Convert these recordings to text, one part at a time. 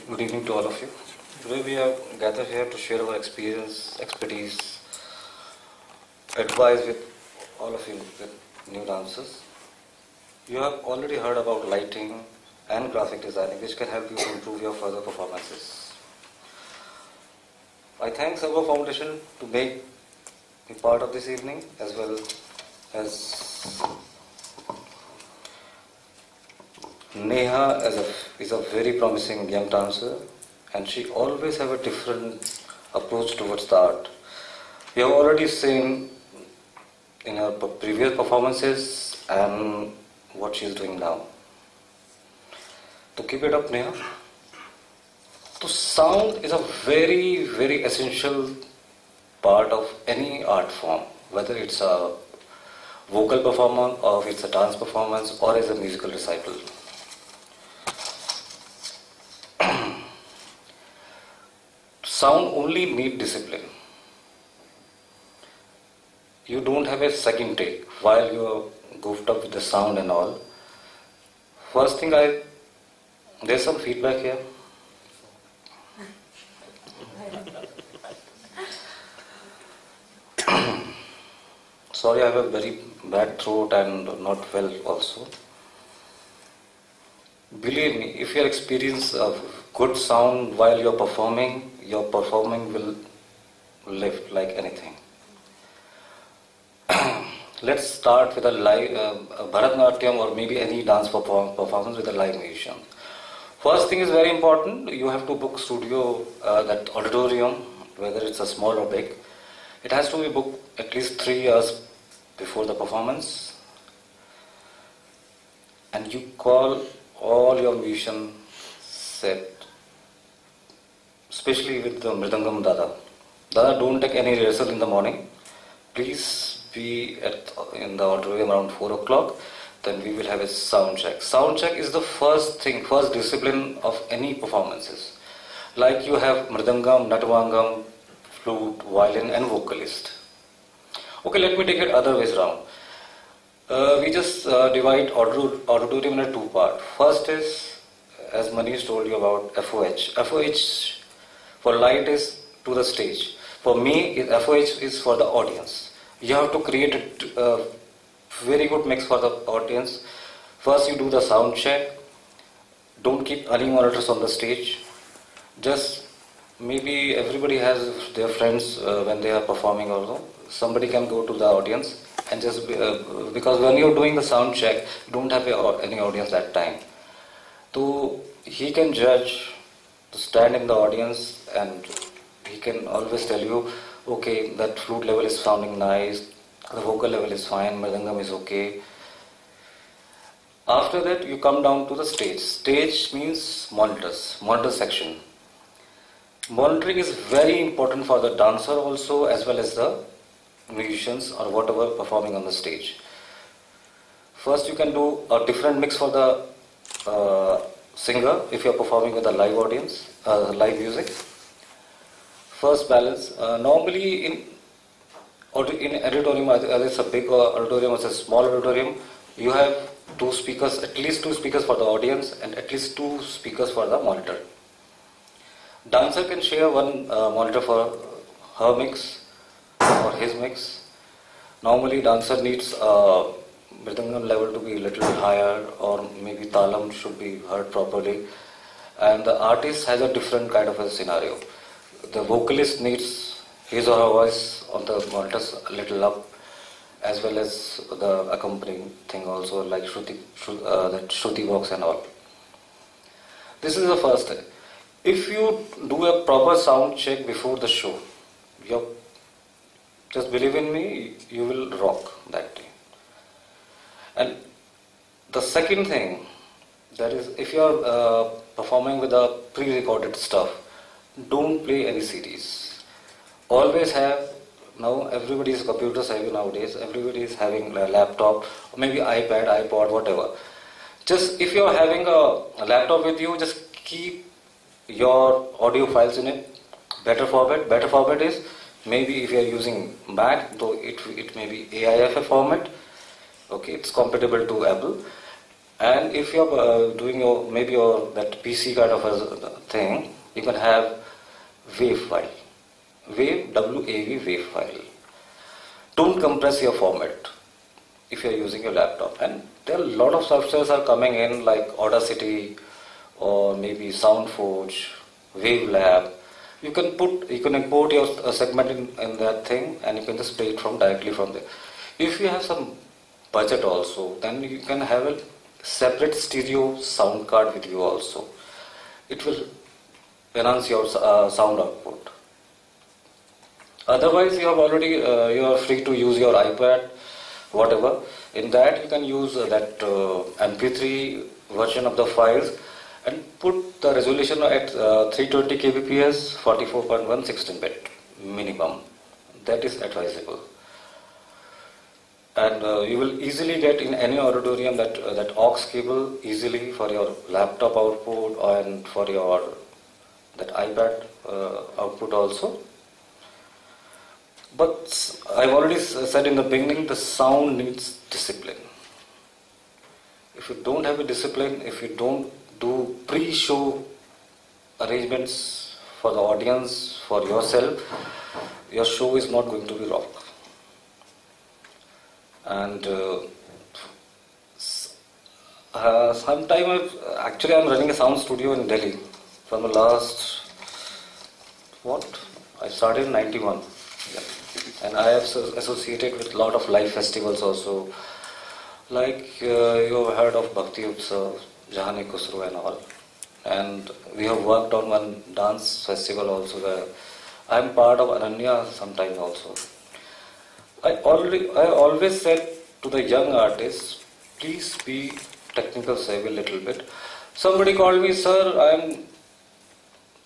Good evening to all of you. Today we are gathered here to share our experience, expertise, advice with all of you with new dancers. You have already heard about lighting and graphic designing which can help you to improve your further performances. I thank Servo Foundation to make me part of this evening as well as Neha is a very promising young dancer and she always have a different approach towards the art. We have already seen in her previous performances and what she is doing now. So keep it up, Neha. So sound is a very, very essential part of any art form, whether it's a vocal performance or if it's a dance performance or as a musical recital. Sound only needs discipline. You don't have a second take while you are goofed up with the sound and all. First thing, there's some feedback here. Sorry, I have a very bad throat and not well also. Believe me, if you experience a good sound while you're performing, your performing will lift like anything. Let's start with a live Bharatanatyam or maybe any dance performance with a live musician. First thing is very important. You have to book studio, that auditorium, whether it's a small or big. It has to be booked at least 3 years before the performance. And you call all your musician set, especially with the Mridangam Dada. Dada, don't take any rehearsal in the morning. Please be in the auditorium around 4 o'clock. Then we will have a sound check. Sound check is the first thing, first discipline of any performances. Like you have Mridangam, Natavangam, flute, violin and vocalist. Okay, let me take it other ways around. We just divide auditorium in a two part. First is, as Manish told you about FOH. FOH for light is to the stage. For me, FOH is for the audience. You have to create a very good mix for the audience. First you do the sound check. Don't keep any monitors on the stage. Just maybe everybody has their friends when they are performing also. Somebody can go to the audience and just because when you're doing the sound check, you don't have any audience that time. So he can judge, to stand in the audience and he can always tell you, okay, that flute level is sounding nice, the vocal level is fine, Mridangam is okay. After that you come down to the stage. Stage means monitors, monitor section. Monitoring is very important for the dancer also as well as the musicians or whatever performing on the stage. First you can do a different mix for the singer if you are performing with a live audience, live music. First balance. Normally in auditorium, whether it's a big auditorium or a small auditorium, you have two speakers, at least two speakers for the audience and at least two speakers for the monitor. Dancer can share one monitor for her mix or his mix. Normally dancer needs Mridangam level to be a little higher or maybe talam should be heard properly. And the artist has a different kind of a scenario. The vocalist needs his or her voice on the monitors a little up, as well as the accompanying thing also like the Shruti box and all. This is the first thing. If you do a proper sound check before the show, just believe in me, you will rock that day. And the second thing, that is, if you are performing with a pre-recorded stuff, don't play any CDs. Always have, now everybody is computer savvy nowadays, everybody is having a laptop, or maybe iPad, iPod, whatever. Just if you are having a laptop with you, just keep your audio files in it. Better format is, maybe if you are using Mac, though it may be AIFF format, okay, it's compatible to Apple. And if you're doing your maybe your that PC kind of a thing, you can have WAV file, WAV file. Don't compress your format if you're using your laptop. And there are a lot of softwares are coming in like Audacity or maybe SoundForge, WaveLab. You can import your segment in that thing, and you can just play it directly from there. If you have some budget also, then you can have a separate stereo sound card with you also. It will enhance your sound output. Otherwise, you have already you are free to use your iPad, whatever. In that, you can use that MP3 version of the files and put the resolution at 320 kbps, 44.1, 16-bit minimum. That is advisable. And you will easily get in any auditorium that aux cable easily for your laptop output and for your that iPad output also. But I've already said in the beginning, the sound needs discipline. If you don't have a discipline, if you don't do pre-show arrangements for the audience, for yourself, your show is not going to be rock. And sometime I'm running a sound studio in Delhi from the last, I started in 91. Yeah. And I have associated with a lot of live festivals also. Like you have heard of Bhakti Utsav, Jahane Khusro and all. And we have worked on one dance festival also where I am part of Ananya sometime also. I always said to the young artists, please be technical savvy a little bit. Somebody called me, sir,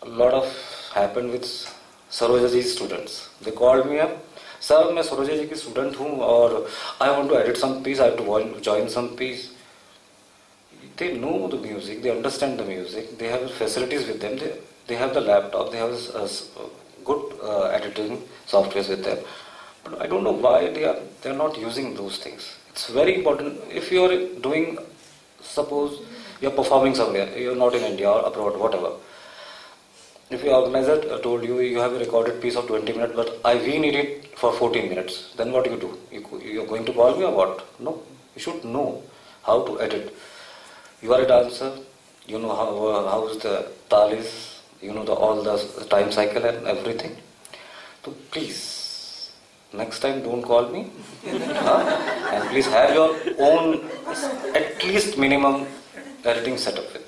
a lot of happened with Saroja ji's students. They called me up, sir, मैं सरोजा जी की student हूँ और I want to edit some piece, I have to join some piece. They know the music, they understand the music, they have facilities with them, they have the laptop, they have good editing softwares with them. But I don't know why they are not using those things. It's very important. If you are doing, suppose you are performing somewhere, you are not in India or abroad, whatever. If your organizer told you you have a recorded piece of 20 minutes, but we need it for 14 minutes, then what do? You are going to call me or what? No. You should know how to edit. You are a dancer, you know how is the tal is, you know all the time cycle and everything. So please, next time don't call me. And please have your own, at least minimum editing setup with.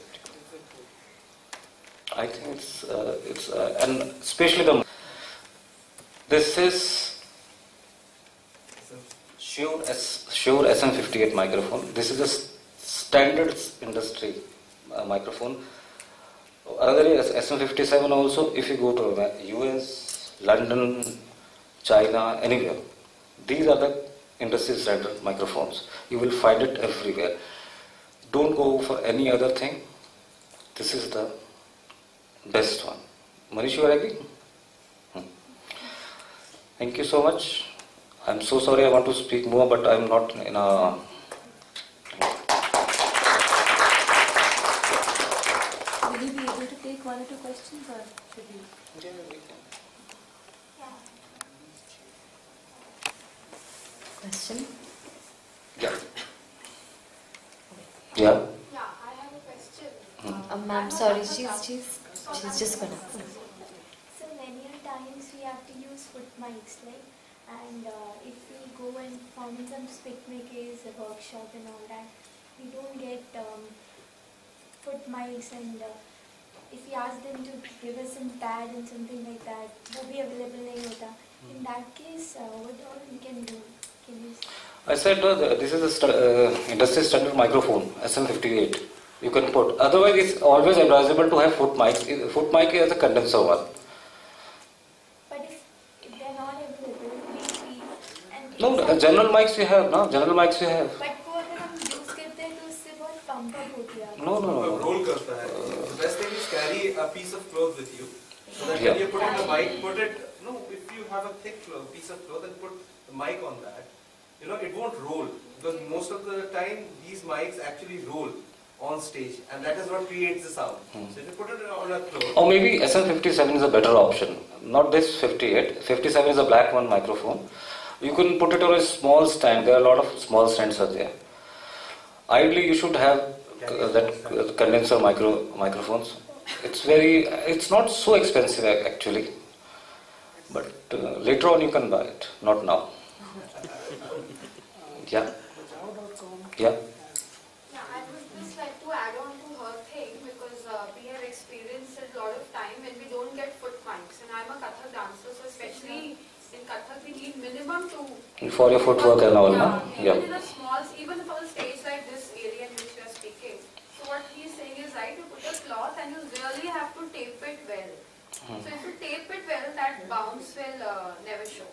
I think it's and especially this is Shure SM58 microphone. This is a standard industry microphone. Another is SM57 also. If you go to US, London, China, anywhere, these are the industry standard microphones. You will find it everywhere. Don't go for any other thing. This is the best one. Manish, you are agree? Thank you so much. I'm so sorry I want to speak more, but I'm not in a... Will you be able to take one or two questions or should we? Yeah, we can. Question? Yeah. Yeah. Yeah, I have a question. Ma'am, sorry, she's just gonna. So many a times we have to use foot mics, like, and if we go and form some spit makers, a workshop and all that, we don't get foot mics, and if we ask them to give us some pad and something like that, वो भी available नहीं होता. In that case, what all we can do? Can you? I said this is a industry standard microphone, SM58. You can put. Otherwise, it's always advisable to have foot mic. Foot mic is a condenser one. But if they're not available, we and No, general mics we have. No, general mics we have. But वो अगर हम use करते हैं तो उससे बहुत pump up होती है. No. Roll करता है. The best thing is carry a piece of cloth with you. So that Yeah. when you put in the mic, put it. No, if you have a thick piece of cloth and put the mic on that, it won't roll. Because most of the time these mics actually roll on stage, and that is what creates the sound. So if you put it on a cloth, Or maybe SM57 is a better option. Not this 58. 57 is a black one microphone. You can put it on a small stand. There are a lot of small stands are there. Ideally, you should have that condenser microphones. It's not so expensive actually, but later on you can buy it. Not now. Yeah. Yeah. Yeah, I would just like to add on to her thing because we have experienced a lot of time when we don't get foot mics. And I'm a Kathak dancer, so especially in Kathak we need minimum two. For your footwork and all, yeah, no? Yeah. Even in a small, even for the stage like this area in which we are speaking. So what he's saying is right, you put a cloth and you really have to tape it well. So if you tape it well, that bounce will never show.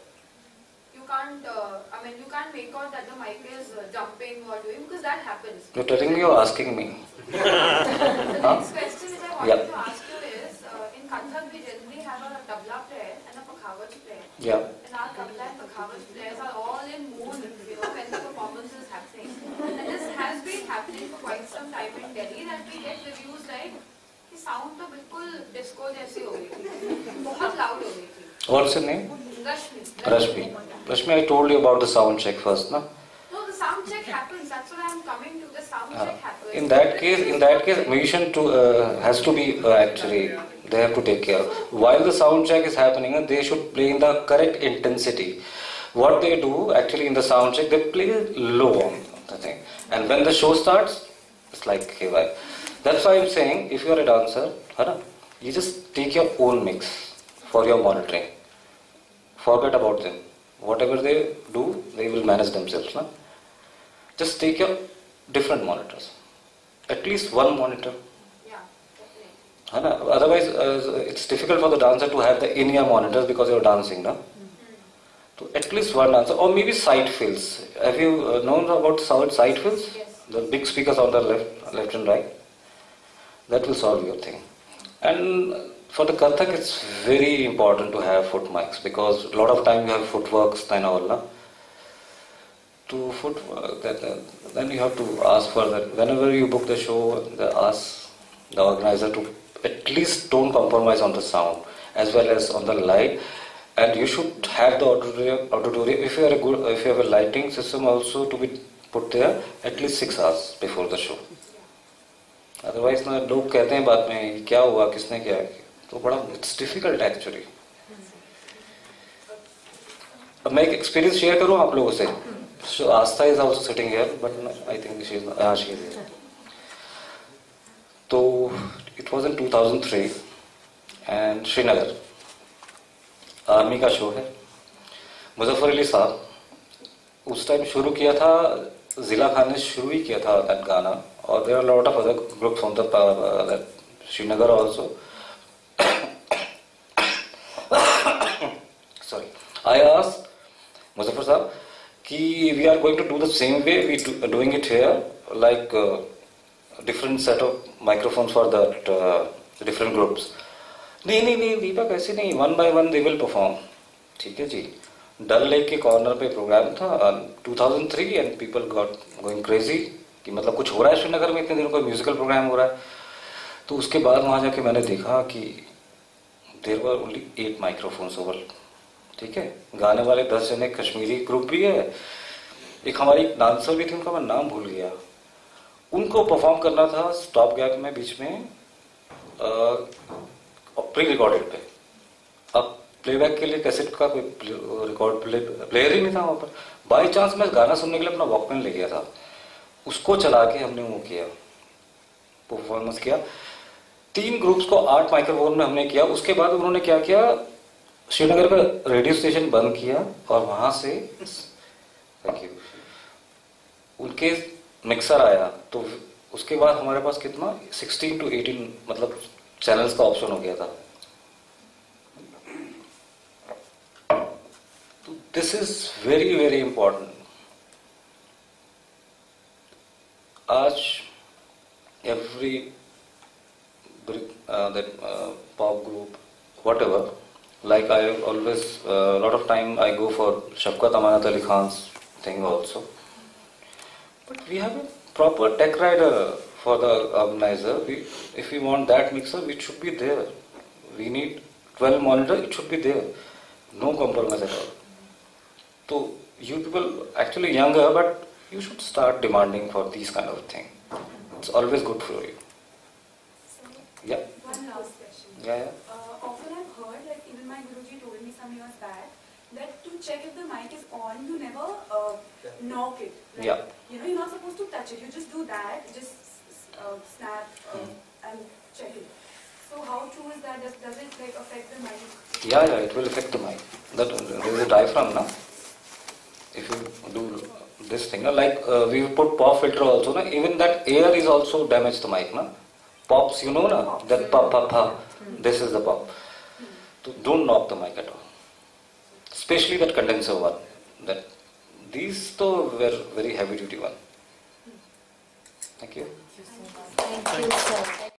You can't, you can't make out that the mic is jumping or doing because that happens. You're telling me or asking me? The next question which I wanted Yeah. to ask you is, in Kathak we generally have a tabla player and a pakhavaj player. Yeah. And our tabla and pakhavaj players are all in mood, when the performance is happening. And this has been happening for quite some time in Delhi that we get reviews like, कि sound तो बिल्कुल disco जैसी हो गई थी, बहुत loud हो गई थी. What's your name? Rashmi. Rashmi, I told you about the sound check first, no? No, the sound check happens. That's what I'm coming to. The sound check happens. In that case, musician has to be actually, they have to take care. While the sound check is happening, they should play in the correct intensity. What they do actually in the sound check, they play low on the thing. And when the show starts, it's like, hey, bye. That's why I'm saying, if you're a dancer, you just take your own mix for your monitoring. Forget about them. Whatever they do, they will manage themselves. No? Just take your different monitors. At least one monitor. Yeah, definitely. Otherwise, it's difficult for the dancer to have the in-ear monitors because you're dancing. No? So at least one dancer, or maybe side fills. Have you known about side fills? Yes. The big speakers on the left and right. That will solve your thing. And for the Kathak, it's very important to have foot mics because a lot of time you have footworks and all. Na? To footwork, then you have to ask for that. Whenever you book the show, ask the organizer to at least don't compromise on the sound as well as on the light. And you should have the auditorium. If you have a lighting system also to be put there at least 6 hours before the show. Otherwise, ना लोग कहते हैं बाद में क्या हुआ किसने क्या तो बड़ा it's difficult actually. अब मैं एक experience share करूँ आप लोगों से. So Astha is also sitting here, but I think she is here. So it was in 2003 and Srinagar. Army का शो है. मुजफ्फर अली साहब उस टाइम शुरू किया था, जिला खान ने शुरू ही किया था that गाना. Or there are a lot of other groups from the Srinagar also. Sorry. I asked Muzaffar Sahab कि we are going to do the same way we doing it here, like different set of microphones for that different groups. नहीं दीपक ऐसे नहीं, one by one they will perform. ठीक है जी. डल lake के corner पे programme था 2003 and people got going crazy कि मतलब कुछ हो रहा है श्रीनगर में, इतने दिनों कोई म्यूजिकल प्रोग्राम हो रहा है. तो उसके बाद वहाँ जाके मैंने देखा कि there were only 8 microphones over. ठीक है, गाने वाले 10 जने, कश्मीरी ग्रुप भी है, एक हमारी डांसर भी थी, उनका मैं नाम भूल गया. उनको परफॉर्म करना था स्टॉप गैप में बीच में प्री रिकॉर्डेड पे. अब प्लेबैक के लिए कैसेट का कोई रिकॉर्ड प्लेयर ही नहीं था वहाँ पर. बाई चांस मैं गाना सुनने के लिए अपना वॉकमैन ले गया था, उसको चला के हमने वो किया, परफॉर्मेंस किया. 3 ग्रुप्स को 8 माइक्रोफोन में हमने किया. उसके बाद उन्होंने क्या किया, श्रीनगर का रेडियो स्टेशन बंद किया और वहां से उनके मिक्सर आया. तो उसके बाद हमारे पास कितना 16 to 18 मतलब चैनल्स का ऑप्शन हो गया था. तो this is very very important. आज every pop group, whatever, like I always a lot of time I go for Shafqat Amanat Ali Khan's thing also. But we have a proper tech rider for the urbanizer. If we want that mixer, it should be there. We need 12 monitor, it should be there. No compromise at all. So you people actually younger, but you should start demanding for these kind of thing. It's always good for you. So, Yeah. one last question. Yeah. Often I've heard, like even my Guruji told me some years back, that to check if the mic is on, you never knock it. Like, Yeah. You know, you're not supposed to touch it. You just do that, just snap and check it. So how true is that? Does it like affect the mic? Yeah, it will affect the mic. There is a diaphragm, na? If you do this thing, like we put pop filter also, na? Even that air is also damage the mic, na? Pops, you know, na? That pop. This is the pop. So don't knock the mic at all. Especially that condenser one. These though were very heavy duty one. Thank you. Thank you, sir.